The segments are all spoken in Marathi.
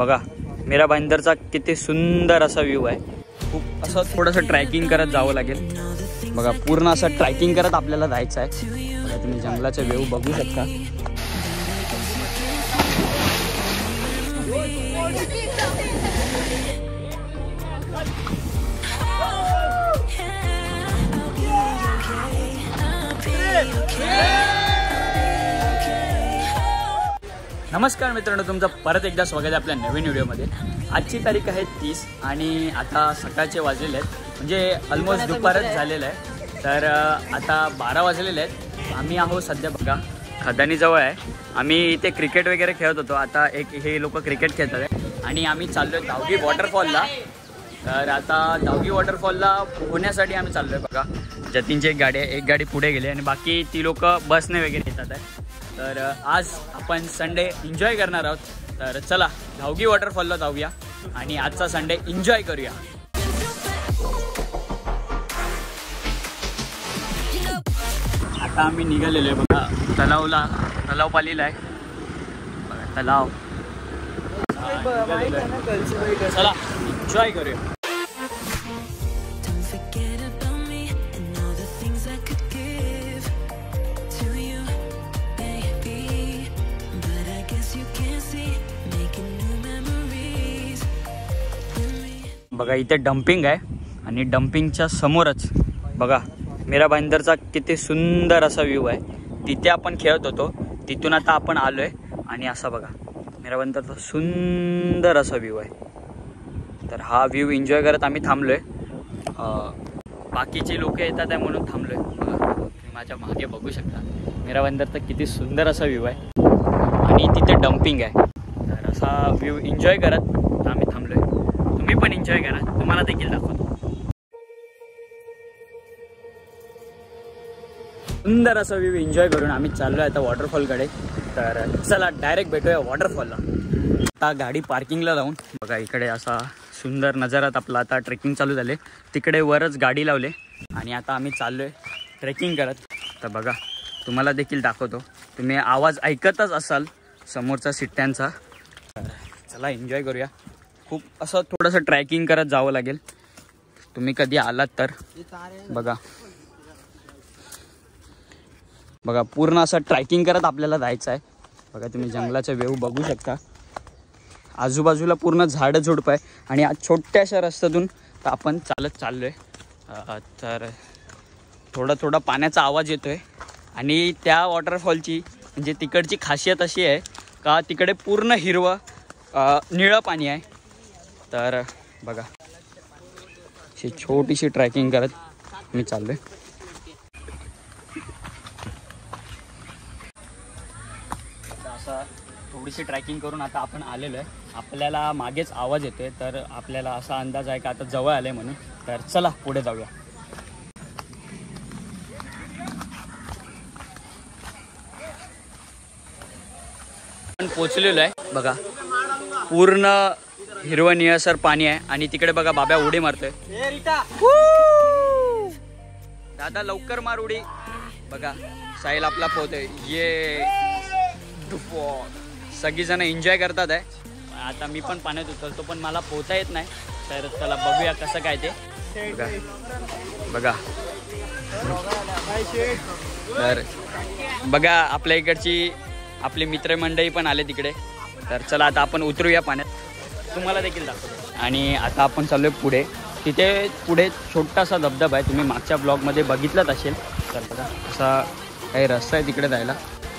बघा मेरा भाईंदरचा किती सुंदर असा व्ह्यू आहे। खूप असं थोडंसं ट्रॅकिंग करत जावं लागेल। बघा पूर्ण असं ट्रॅकिंग करत आपल्याला जायचं आहे। बघा तुम्ही जंगलाचा व्ह्यू बघू शकता। नमस्कार मित्रांनो, तुमचं परत एकदा स्वागत आहे आपल्या नवीन व्हिडिओमध्ये। आजची तारीख आहे 30 आणि आता सकाळचे वाजलेले आहेत, म्हणजे ऑलमोस्ट दुपारच झालेलं आहे। तर आता 12 वाजलेले आहेत। आम्ही आहोत सध्या बघा खदानीजवळ आहे। आम्ही इथे क्रिकेट वगैरे खेळत होतो। आता हे लोक क्रिकेट खेळतात आहे आणि आम्ही चाललो आहे धावगी वॉटरफॉलला। तर आता धावगी वॉटरफॉलला पोहण्यासाठी आम्ही चाललो आहे। बघा जतीनची एक गाडी आहे, एक गाडी पुढे गेली आणि बाकी ती लोक बसने वगैरे येतात आहे। तर आज आपण संडे एन्जॉय करणार आहोत। तर चला धावगी वॉटरफॉलला जाऊया आणि आजचा संडे एन्जॉय करूया। आता आम्ही निघालेलो आहे बघा तलाव पालीला आहे बघा तलाव। चला एन्जॉय करूया। बघा इथे डम्पिंग आहे आणि डम्पिंगच्या समोरच बघा मेरा भाईंदरचा किती सुंदर असा व्ह्यू आहे। तिथे आपण खेळत होतो, तिथून आता आपण आलोय आणि असा बघा मेरा भाईंदरचा सुंदर असा व्ह्यू आहे। तर हा व्ह्यू एन्जॉय करत आम्ही थांबलोय। बाकीचे लोक येतात आहे म्हणून थांबलोय। बघा तुम्ही माझ्या मागे बघू शकता मेरा भाईंदरचा किती सुंदर असा व्ह्यू आहे आणि तिथे डम्पिंग आहे। तर असा व्ह्यू एन्जॉय करत आम्ही थांबलोय। तुम्ही पण एन्जॉय करा, तुम्हाला देखील दाखवतो। सुंदर असा व्ह्यू एन्जॉय करून आम्ही चाललो आहे आता वॉटरफॉलकडे। तर चला डायरेक्ट भेटूया वॉटरफॉलला। आता गाडी पार्किंगला लावून बघा इकडे असा सुंदर नजारात आपला आता ट्रेकिंग चालू झाले। तिकडे वरच गाडी लावले आणि आता आम्ही चाललो आहे ट्रेकिंग करत। तर बघा तुम्हाला देखील दाखवतो, तुम्ही आवाज ऐकतच असाल समोरचा सिट्ट्यांचा। तर चला एन्जॉय करूया। खूप असं थोडंसं ट्रॅकिंग करत जावं लागेल। तुम्ही कधी आलात तर बघा पूर्ण असं ट्रॅकिंग करत आपल्याला जायचं आहे। बघा तुम्ही जंगलाचा व्ह्यू बघू शकता। आजूबाजूला पूर्ण झाडं झुडपं आहे आणि आज छोट्याशा रस्त्यातून तर आपण चालत चाललो आहे। तर थोडा पाण्याचा आवाज येतो आहे आणि त्या वॉटरफॉलची म्हणजे तिकडची खासियत अशी आहे का तिकडे पूर्ण हिरवं निळं पाणी आहे। तर बघा अशी छोटीशी ट्रॅकिंग करत मी चाललोय। असा थोडीशी ट्रॅकिंग करून आता आपण आलेलो आहे। आपल्याला मागेच आवाज येतोय, तर आपल्याला असा अंदाज आहे का आता जवळ आले म्हणून। तर चला पुढे जाऊया। आपण पोचलेलो आहे बघा, पूर्ण हिरवं निळसर पाणी आहे आणि तिकडे बघा बाब्या उडी मारतोय। दादा लवकर मार उडी। बघा साहिल आपला पोहतोय, ये सगळीजण एन्जॉय करतात आहे। आता मी पण पाण्यात उतरतो पण मला पोहता येत नाही। तर चला बघूया कसं काय ते। बघा तर बघा आपल्या इकडची आपली मित्रमंडळी पण आले तिकडे। तर चला आता आपण उतरूया पाण्यात, तुम्हाला देखील दाखवतो। आणि आता आपण चाललोय पुढे। तिथे पुढे छोटासा धबधबा आहे, तुम्ही मागच्या ब्लॉगमध्ये बघितलंच असेल। तर बघा असा काही रस्ता आहे तिकडे जायला।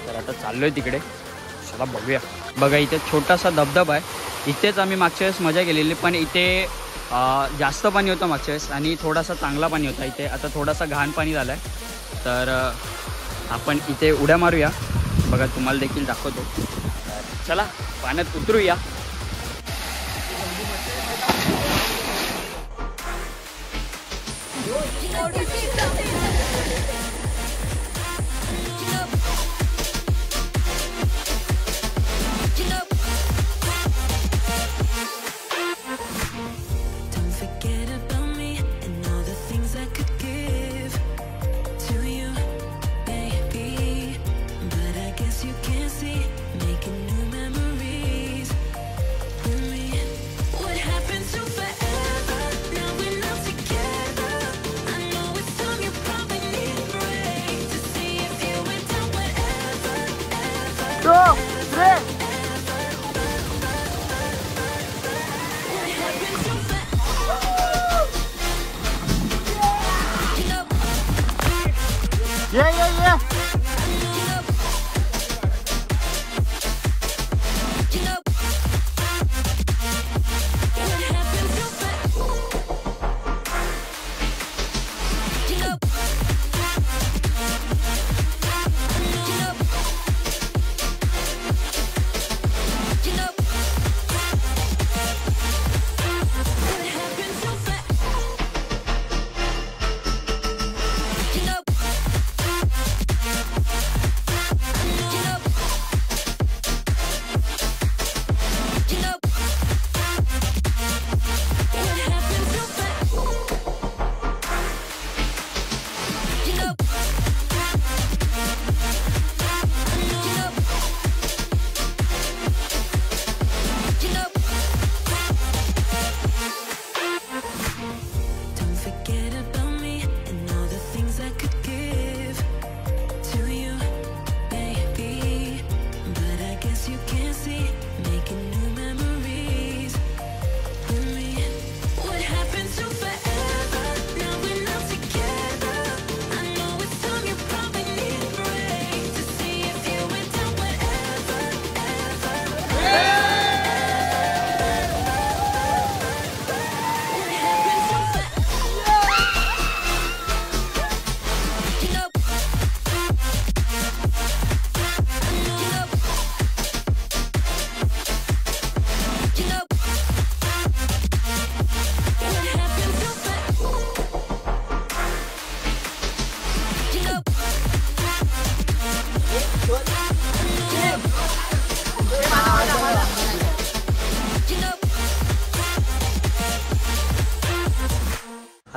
तर आता चाललोय तिकडे, चला बघूया। बघा इथे छोटासा धबधबा आहे, इथेच आम्ही मागच्या वेळेस मजा केलेली, पण इथे जास्त पाणी होतं मागच्या वेळेस आणि थोडासा चांगला पाणी होता इथे। आता थोडासा घाण पाणी झालं आहे। तर आपण इथे उड्या मारूया, बघा तुम्हाला देखील दाखवतो। तर चला पाण्यात उतरूया। you can't see, making new memories with me.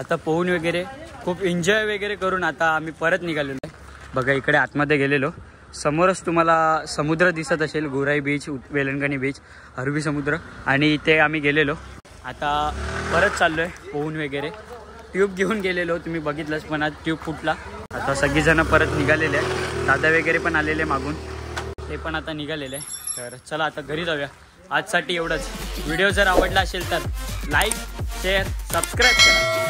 आता पोहून वगैरे खूप एन्जॉय वगैरे करून आता आम्ही परत निघालेलो आहे. बघा इकडे आतमध्ये गेलेलो, समोरच तुम्हाला समुद्र दिसत असेल, गोराई बीच, वेलंकणी बीच, अरबी समुद्र. आणि इथे आम्ही गेलेलो, आता परत चाललो आहे पोहून वगैरे. ट्यूब घेऊन गेलेलो, तुम्ही बघितलंच, पण आज ट्यूब फुटला. आता सगळीजणं परत निघालेले आहे, दादा वगैरे पण आलेले मागून, ते पण आता निघालेले आहे. तर चला आता घरी जाऊया. आजसाठी एवढंच. व्हिडिओ जर आवडला असेल तर लाईक, शेअर, सबस्क्राईब करा.